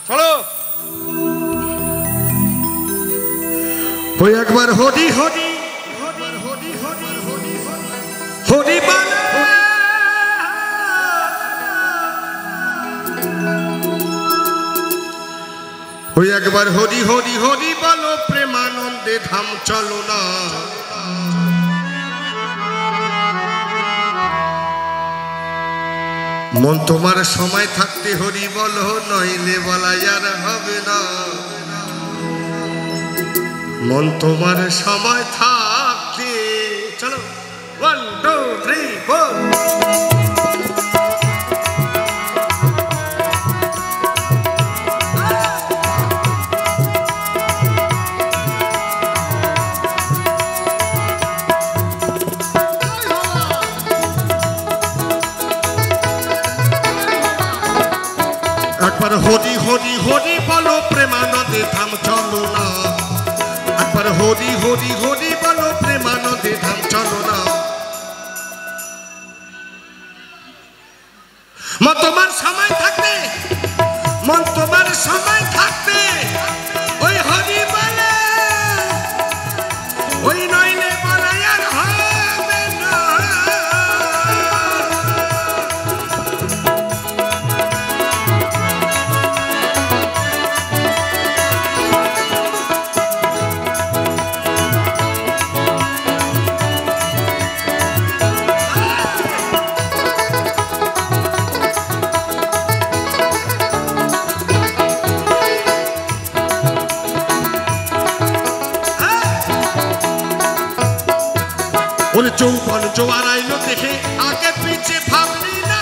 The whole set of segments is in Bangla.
চলো ওই একবার হরি হরি হরি বলো ওই একবার হরি হরি হরি বলো প্রেমানন্দে ধাম চলো না মন তোমার সময় থাকতে হরি বলো নইলে বলা আর হবে না মন তোমার সময় থাকতে চলো 1 2 3 4 একবার হরি হরি হরি বলো প্রেমানন্দে ধাম চলো না একবার হরি হরি হরি বলো প্রেমানন্দে ধাম চলো না মন তোমার সময় থাকতে মন তোমার সময় থাকতে ওই হরি বলে ওই নইলে বলা আর হবে না ওরে যৌবন জোয়ার আইলো দেখে আগে পিছে ভাবলি না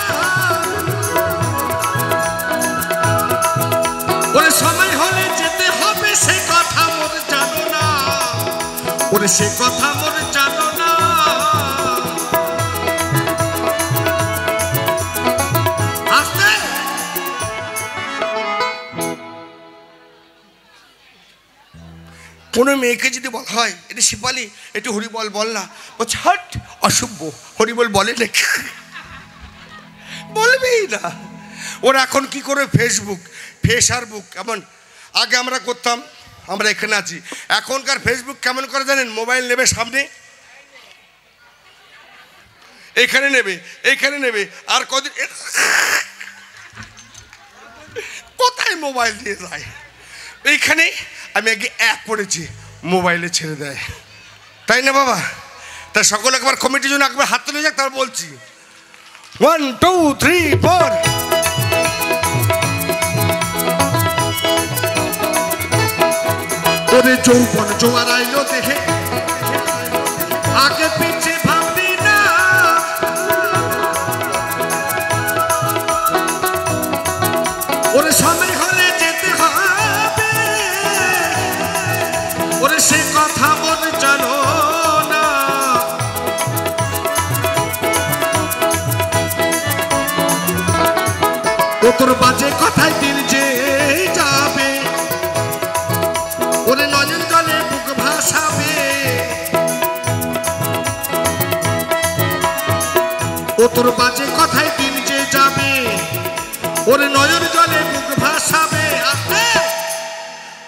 ওরে সময় হলে যেতে হবে সে কথা মোর জানো না ওরে সে কথা মোর জানো না আসতে কোনো মেয়েকে যদি বলা হয় এটা শিপালি একটু হরিবল বল না বলছে হট অশুভ হরিবল বলে নাকি বলবেই না ওরা এখন কি করে ফেসবুক ফেস আর বুক এমন আগে আমরা করতাম আমরা এখানে আছি এখনকার ফেসবুক কেমন করে জানেন মোবাইল নেবে সামনে এখানে নেবে আর কদিন কোথায় মোবাইল দিয়ে যায় এইখানে আমি আগে অ্যাপ পড়েছি মোবাইলে ছেড়ে দেয় তাই না বাবা তা সকল একবার কমিটির জন্য একবার হাত তুলে যাক তার বলছি 1 2 3 4 ওরে যৌবন জোয়ার আইলো দেখে আগে পিছে ভাবলি না ওরে সময় হলে যেতে হবে ওরে সে কথা মন জানো না ও তোর বাজে কথায় দিন যে যাবে ওরে নয়ন জলে বুক ভাসাবে ও তোর বাজে কথায় দিন যে যাবে ওরে নয়ন জলে বুক ভাসাবে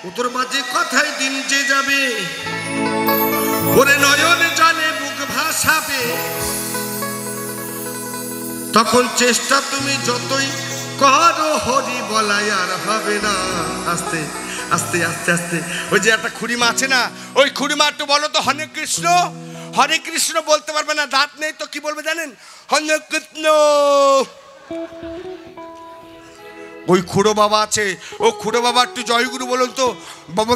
ও তোর বাজে কথায় দিন যে যাবে ওরে নয়ন জলে বুক ভাসাবে তখন চেষ্টা তুমি যতই করো হরি বলাই আর হবে না আস্তে আস্তে আস্তে আস্তে ওই যে একটা খুড়িমা আছে না ওই খুড়িমা একটু বলো তো হরে কৃষ্ণ বলতে পারবে না দাঁত নেই তো কি বলবে জানেন হরে কৃষ্ণ ওই খুড়ো বাবা আছে ও খুড়ো বাবা একটু জয়গুরু বলুন তো বাবা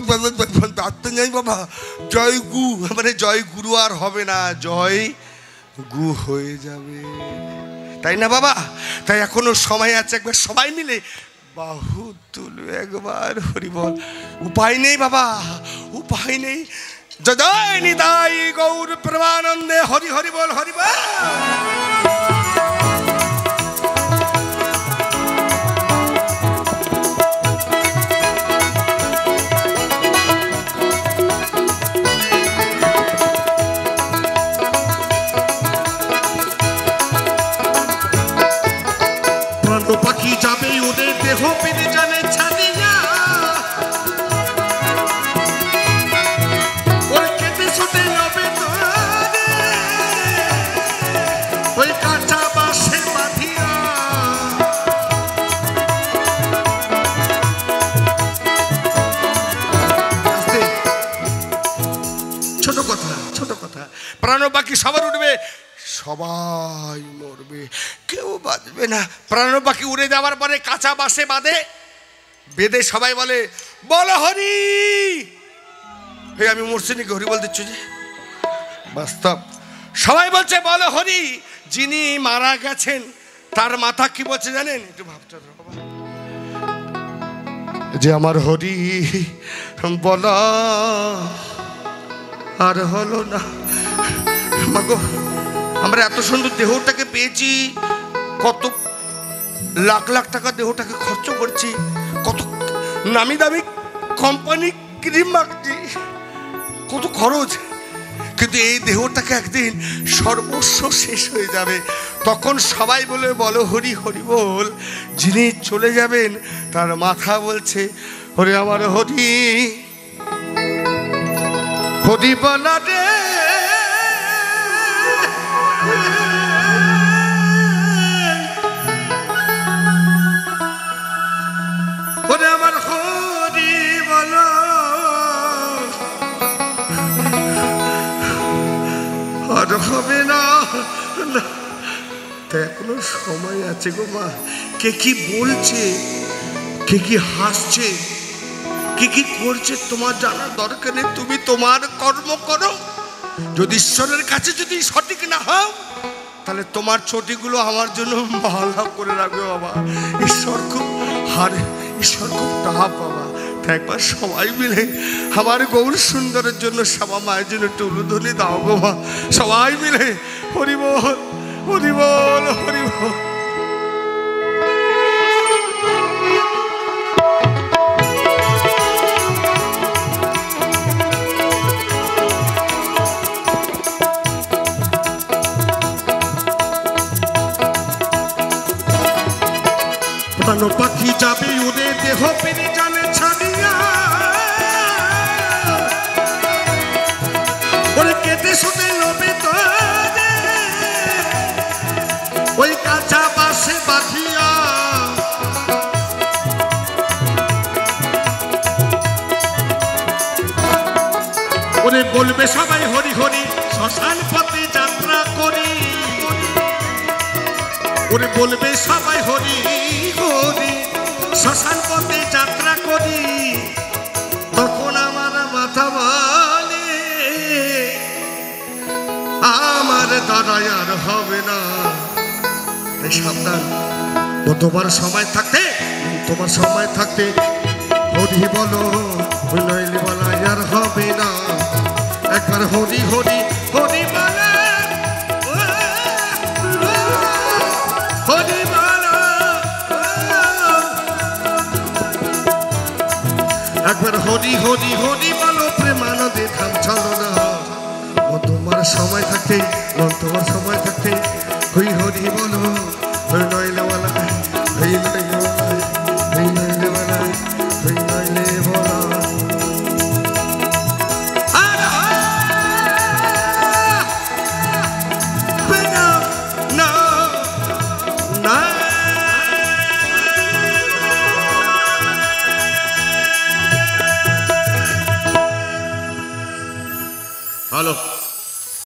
দাঁত তো নেই বাবা জয় গু মানে জয় গুরু আর হবে না জয় গু হয়ে যাবে তাই না বাবা তাই এখনো সময় আছে একবার সবাই মিলে বাহু তুলু একবার হরি বল উপায় নেই বাবা উপায় নেই জয় নিতাই গৌর প্রেমানন্দে হরি হরি বল হরি বল পাখি যাবে ওদের দেহ পেতে জানে ছাড়িয়া প্রাণ পাখি সবার উঠবে, সবাই মরবে, কেউ বাঁচবে না। প্রাণ পাখি উড়ে যাওয়ার পরে কাঁচা বাঁশে বেঁধে সবাই বলে বলো হরি। হে আমি মরছি নাকি হরি বল দিচ্ছ যে? বাস্তব সবাই বলছে বলো হরি। যিনি মারা গেছেন তার মাথা কি বলছে জানেন? একটু ভাবতে হবে যে আমার হরি বলা আর হলো না। মাগো আমরা এত সুন্দর দেহটাকে পেয়েছি, কত লাখ লাখ টাকা দেহটাকে খরচ করছি, কত নামি দামি কোম্পানি ক্রিম মাখছি, কত খরচ, কিন্তু এই দেহটাকে একদিন সর্বস্ব শেষ হয়ে যাবে। তখন সবাই বলে বলো হরি হরি বল। যিনি চলে যাবেন তার মাথা বলছে হরি আমার হরি হরি বলা রে। হরি আমার হরি বলো আর হবে না। এখনো সময় আছে গো মা। কে কি বলছে, কে কি হাসছে, কে কি করছে তোমার জানার দরকার নেই। তুমি তোমার কর্ম করো। যদি ঈশ্বরের কাছে যদি সঠিক না হও তাহলে তোমার ছটিগুলো আমার জন্য মালা করে রাখবে বাবা। ঈশ্বর খুব টাপ বাবা। একবার সবাই মিলে আমার গৌর সুন্দরের জন্য শ্যামা মায়ের জন্য একটু উলুধ্বনি দাও গো মা। সবাই মিলে হরি বল হরি বল হরি বল। প্রাণ পাখি যাবে উড়ে দেহ পেরে জানে ছাড়িয়া, ওরে কেটে শুনে লোবে তোরে ওই কাঁচা বাঁশে বাঁধিয়া। ওরে বলবে সবাই হরি হরি শ্মশান পথে যাত্রা করি। ওরে বলবে সবাই হরি হরি শ্মশান পথে যাত্রা করি। তখন আমার মাথা বলে আমার দাঁড়ায় আর হবে না। সাবধান, তোমার সময় থাকতে হরি বলো, নইলে বলা আর হবে না। একবার হরি হরি হরি বলে হরি বলো, একবার হরি হরি হরি বলো প্রেমানন্দে থাম চলো না। তোমার সময় থাকতে হরি হরি বলো, নইলে বলা হরি নইলে বলা হরি নইলে বলা হরি নইলে বলা। হ্যালো।